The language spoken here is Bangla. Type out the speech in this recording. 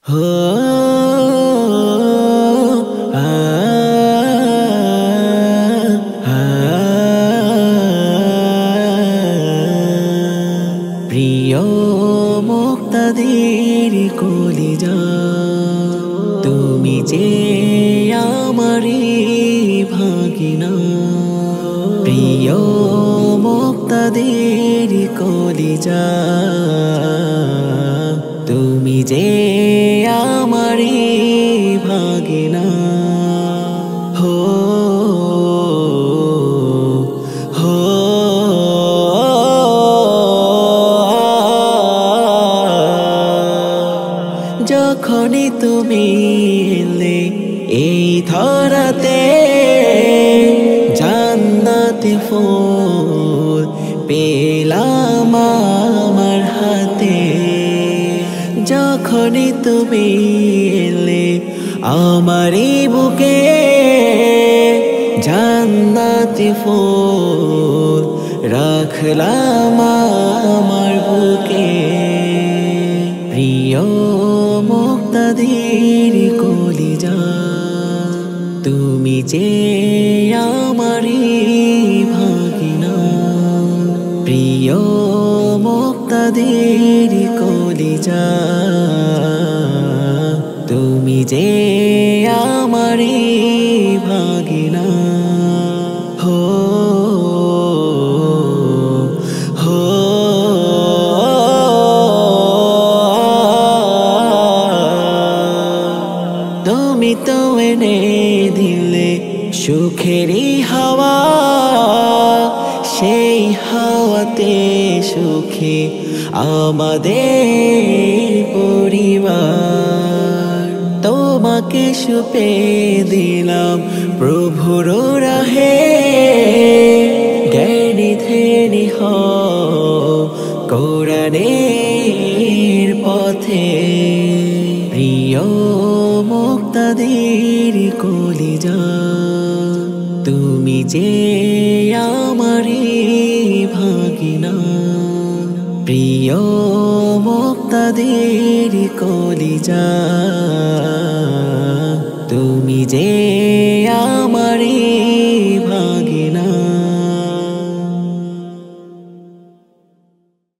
हो आ, आ, প্রিয় মুক্তাদির কলিজা তুমি যে আমারি ভাগিনা প্রিয় মুক্তাদির কলিজা তুমি যে আমারি ভাগিনা হো হো যখনই তুমি এলে এই ধরাতে জান্নাতে ফুল পেলাম আমার হাতে যখনই তুমি এলে আমারই বুকে জান্নাতে ফুল রাখলাম আমার বুকে প্রিয় মুক্তাদির কলিজা তুমি যে আমারি ভাগিনা প্রিয় মুক্তাদির কলিজা তুমি যে আমারি ভাগিনা হো হো তুমি তো এনে দিলে সুখেরই হাওয়া সেই হাওয়াতে সুখে আমাদের পরিবার তোমাকে সুপে দিলাম প্রভুর রাহে জ্ঞানী ধ্যানী হও কোরআনের পথে প্রিয় মুক্তাদির কলিজা তুমি যে আমারি ভাগিনা প্রিয় মুক্তাদির কলিজা তুমি যে